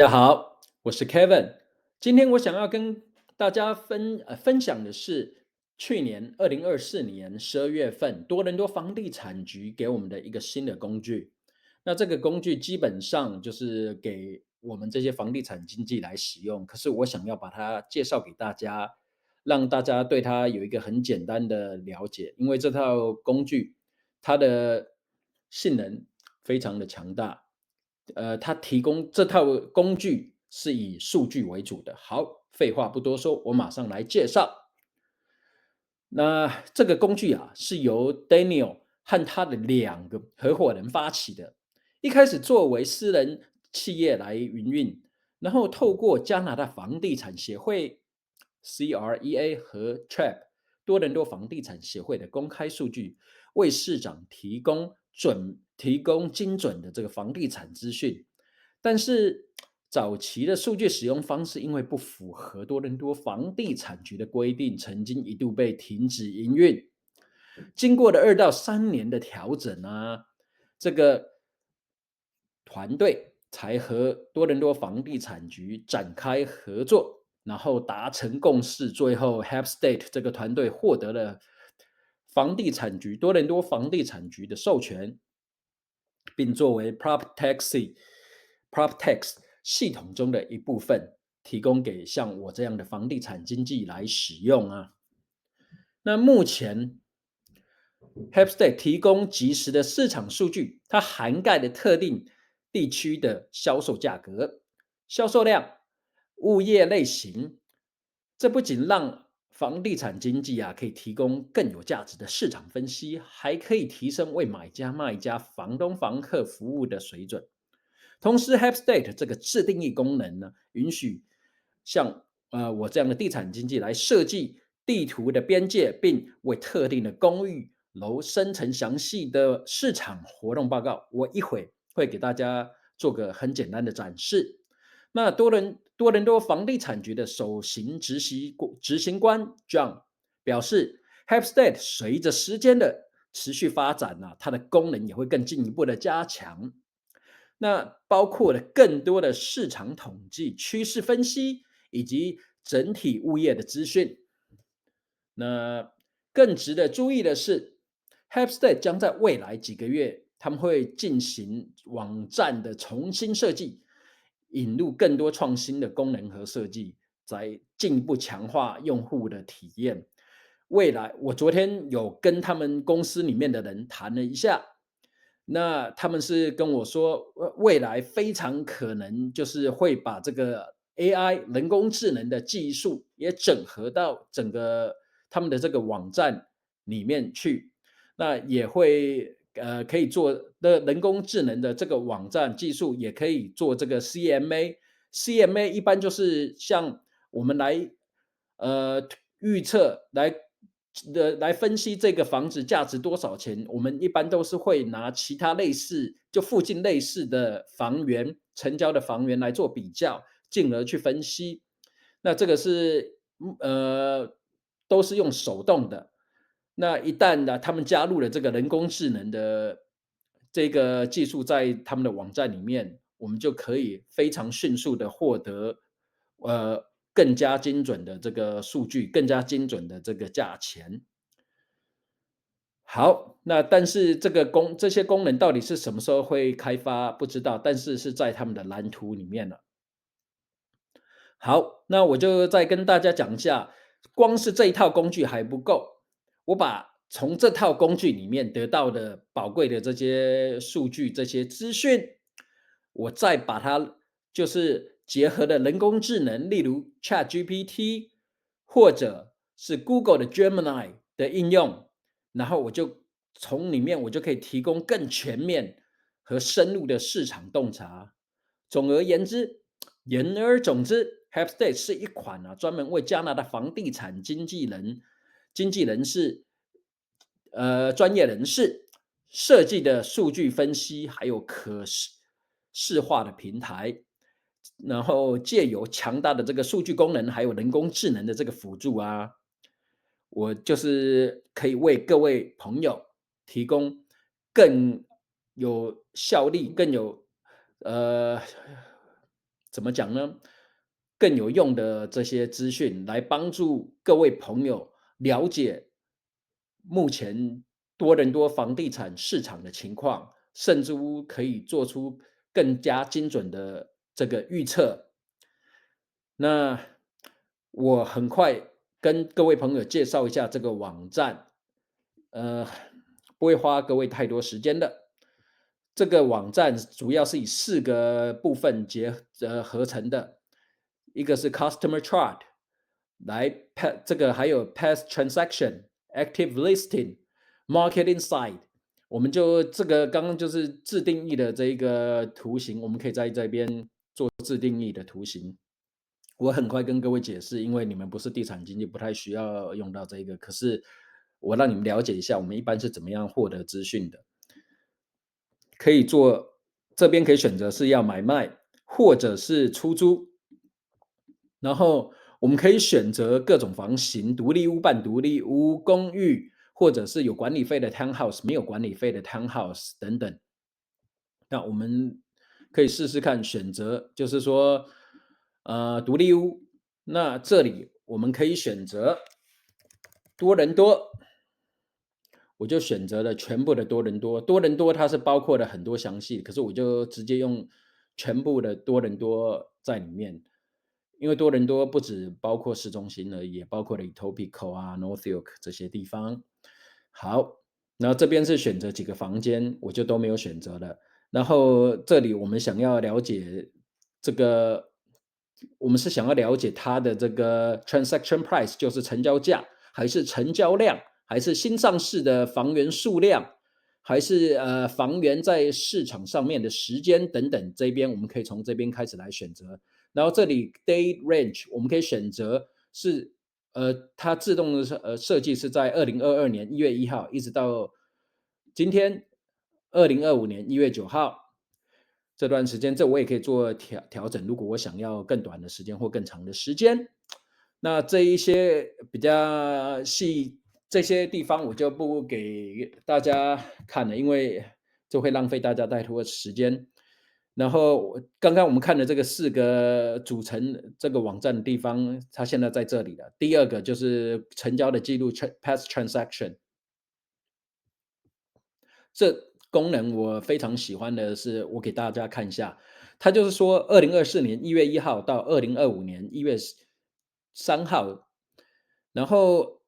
大家好，我是 Kevin。今天我想要跟大家分享的是，去年2024年12月份，多伦多房地产局给我们的一个新的工具。那这个工具基本上就是给我们这些房地产经纪来使用，可是我想要把它介绍给大家，让大家对它有一个很简单的了解，因为这套工具它的性能非常的强大。它提供这套工具是以数据为主的。好，废话不多说，我马上来介绍。那这个工具啊，是由 Daniel 和他的2个合伙人发起的。一开始作为私人企业来营运，然后透过加拿大房地产协会 （CREA） 和 TREP 多伦多房地产协会的公开数据，为市长提供精准的这个房地产资讯。但是早期的数据使用方式因为不符合多伦多房地产局的规定，曾经一度被停止营运。经过了2到3年的调整啊，这个团队才和多伦多房地产局展开合作，然后达成共识。最后 h a p s t a t e 这个团队获得了多伦多房地产局的授权，并作为 PropTax 系统中的一部分，提供给像我这样的房地产经纪来使用啊。那目前 Hepstate 提供及时的市场数据，它涵盖了特定地区的销售价格、销售量、物业类型。这不仅让房地产经纪可以提供更有价值的市场分析，还可以提升为买家、卖家、房东、房客服务的水准。同时 h e p s t a t e 这个自定义功能呢，允许像我这样的地产经纪来设计地图的边界，并为特定的公寓楼生成详细的市场活动报告。我一会会给大家做个很简单的展示。那多伦多房地产局的首席执行官 John 表示 h e p s t a t e 随着时间的持续发展它的功能也会更进一步的加强。那包括了更多的市场统计、趋势分析以及整体物业的资讯。那更值得注意的是 h e p s t a t e 将在未来几个月，他们会进行网站的重新设计，引入更多创新的功能和设计，在进一步强化用户的体验。未来，我昨天有跟他们公司里面的人谈了一下，那他们是跟我说，未来非常可能就是会把这个 AI 人工智能的技术也整合到整个他们的这个网站里面去，那也会可以做的人工智能的这个网站技术也可以做这个 CMA，CMA 一般就是像我们来呃预测来分析这个房子价值多少钱，我们一般都是会拿其他类似就附近类似的房源成交的房源来做比较，进而去分析。那这个是都是用手动的。那一旦呢，他们加入了这个人工智能的这个技术在他们的网站里面，我们就可以非常迅速的获得更加精准的这个数据，更加精准的这个价钱。好，那但是这些功能到底是什么时候会开发，不知道，但是是在他们的蓝图里面了。好，那我就再跟大家讲一下，光是这一套工具还不够，我把从这套工具里面得到的宝贵的这些数据、这些资讯，我再把它就是结合了人工智能，例如 ChatGPT 或者是 Google 的 Gemini 的应用，然后从里面我就可以提供更全面和深入的市场洞察。言而总之 h e p s t a t e 是一款专门为加拿大房地产经纪人士、专业人士设计的数据分析，还有视化的平台。然后借由强大的这个数据功能，还有人工智能的这个辅助我就是可以为各位朋友提供更有效率、更有呃怎么讲呢？更有用的这些资讯，来帮助各位朋友了解目前多伦多房地产市场的情况，甚至乎可以做出更加精准的这个预测。那我很快跟各位朋友介绍一下这个网站，呃，不会花各位太多时间的。这个网站主要是以4个部分合成的，一个是 Customer Chart，来这个还有 Past Transaction、Active Listing、Market Insight。我们就这个刚刚就是自定义的这一个图形，我们可以在这边做自定义的图形。我很快跟各位解释，因为你们不是地产经纪，不太需要用到这个。可是我让你们了解一下，我们一般是怎么样获得资讯的。可以做，这边可以选择是要买卖，或者是出租。然后我们可以选择各种房型，独立屋、半独立屋、公寓，或者是有管理费的 townhouse，没有管理费的 townhouse 等等。那我们可以试试看选择，就是说，独立屋。那这里我们可以选择多伦多，我就选择了全部的多伦多。多伦多它是包括了很多详细，可是我就直接用全部的多伦多在里面。因为多伦多不只包括市中心而已，也包括了 Etobicoke 啊、Northfield 这些地方。好，然后这边是选择几个房间，我就都没有选择了。然后这里我们想要了解这个，我们是想要了解它的这个 transaction price，就是成交价，还是成交量，还是新上市的房源数量，还是房源在市场上面的时间等等。这边我们可以从这边开始来选择。然后这里 date range 我们可以选择是它自动的设计是在2022年1月1号一直到今天2025年1月9号这段时间，这我也可以做调整。如果我想要更短的时间或更长的时间，那这一些比较细这些地方我就不给大家看了，因为这会浪费大家太多的时间。然后刚刚我们看的这个4个组成这个网站的地方，它现在在这里了。第二个就是成交的记录 past transaction，这功能我非常喜欢的是，我给大家看一下，它就是说2024年1月1号到2025年1月3号，然后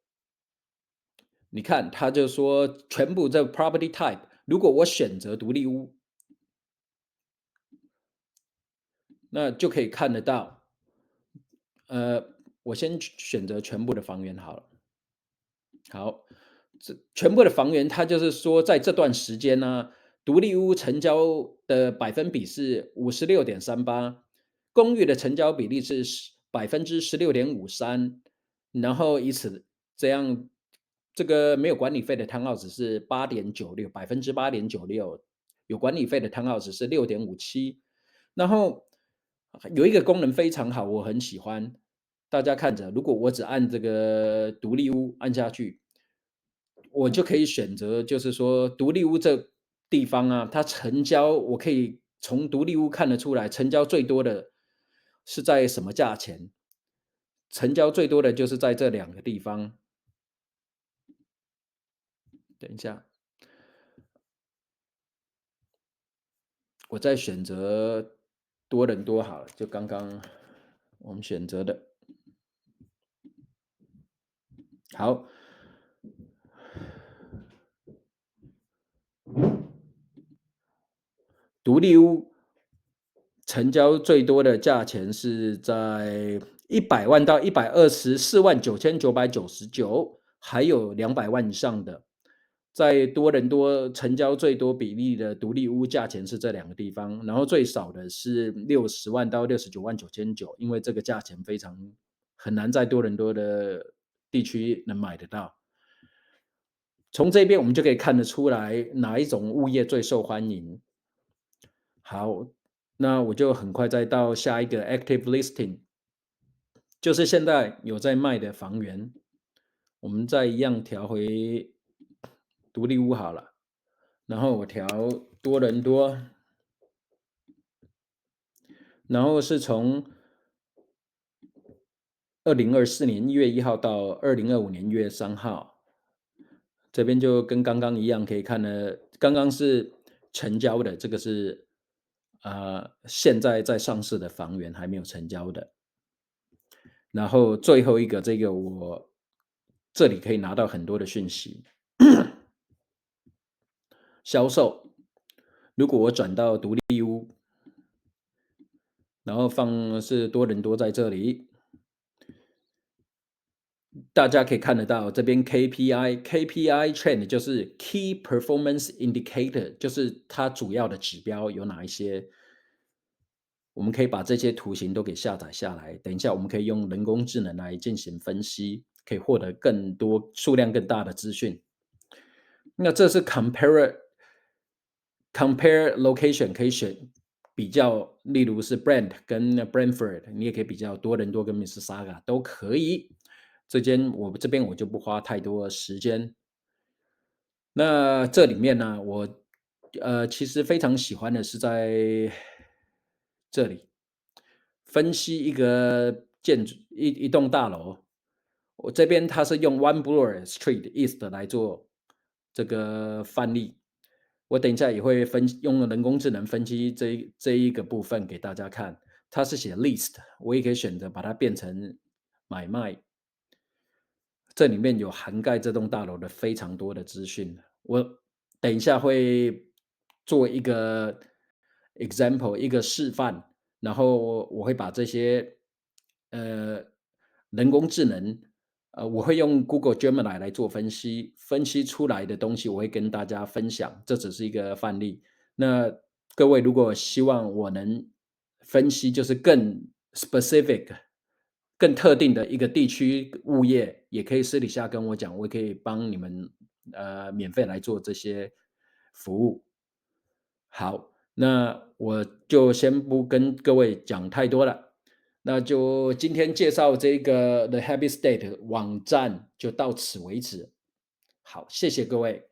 你看，它就说全部这 property type，如果我选择独立屋，那就可以看得到。我先选择全部的房源好了。好，这全部的房源，它就是说在这段时间呢，独立屋成交的百分比是56.38%，公寓的成交比例是16.53%，然后以此这样，这个没有管理费的 townhouse 是8.96%，8.96%，有管理费的 townhouse 是6.57%。然后有一个功能非常好，我很喜欢。大家看着，如果我只按这个独立屋按下去，我就可以选择，就是说独立屋这地方啊，它成交，我可以从独立屋看得出来，成交最多的是在什么价钱？成交最多的就是在这2个地方。等一下，我再选择多伦多好了，就刚刚我们选择的。好，独立屋成交最多的价钱是在100万到124.9999，还有200万以上的。在多伦多成交最多比例的独立屋价钱是这2个地方，然后最少的是60万到69.99万，因为这个价钱很难在多伦多的地区能买得到。从这边我们就可以看得出来哪一种物业最受欢迎。好，那我就很快再到下一个 active listing，就是现在有在卖的房源，我们再一样调回独立屋好了，然后我调多伦多，然后是从2024年1月1号到2025年1月3号，这边就跟刚刚一样，可以看的，刚刚是成交的，这个是现在在上市的房源还没有成交的。然后最后一个这个我这里可以拿到很多的讯息，销售。如果我转到独立屋，然后放是多伦多在这里，大家可以看得到这边 KPI trend 就是 Key Performance Indicator，就是它主要的指标有哪一些。我们可以把这些图形都给下载下来，等一下我们可以用人工智能来进行分析，可以获得更多数量更大的资讯。那这是 compare location 可以选比较，例如是 Brent 跟 Brantford，你也可以比较多伦多跟 Mississauga 都可以。这边我就不花太多时间。那这里面呢，我其实非常喜欢的是在这里分析一个建筑一栋大楼，我这边它是用 One Bloor Street East 来做这个范例，我等一下也会用人工智能分析这一个部分给大家看。它是写 list，我也可以选择把它变成买卖。这里面有涵盖这栋大楼的非常多的资讯，我等一下会做一个 example，一个示范，然后我会把这些呃人工智能，我会用 Google Gemini 来做分析，分析出来的东西我会跟大家分享，这只是一个范例。那各位如果希望我能分析就是更 specific、更特定的一个地区物业，也可以私底下跟我讲，我也可以帮你们免费来做这些服务。好，那我就先不跟各位讲太多了，那就今天介绍这个 The Happy State 网站就到此为止。好，谢谢各位。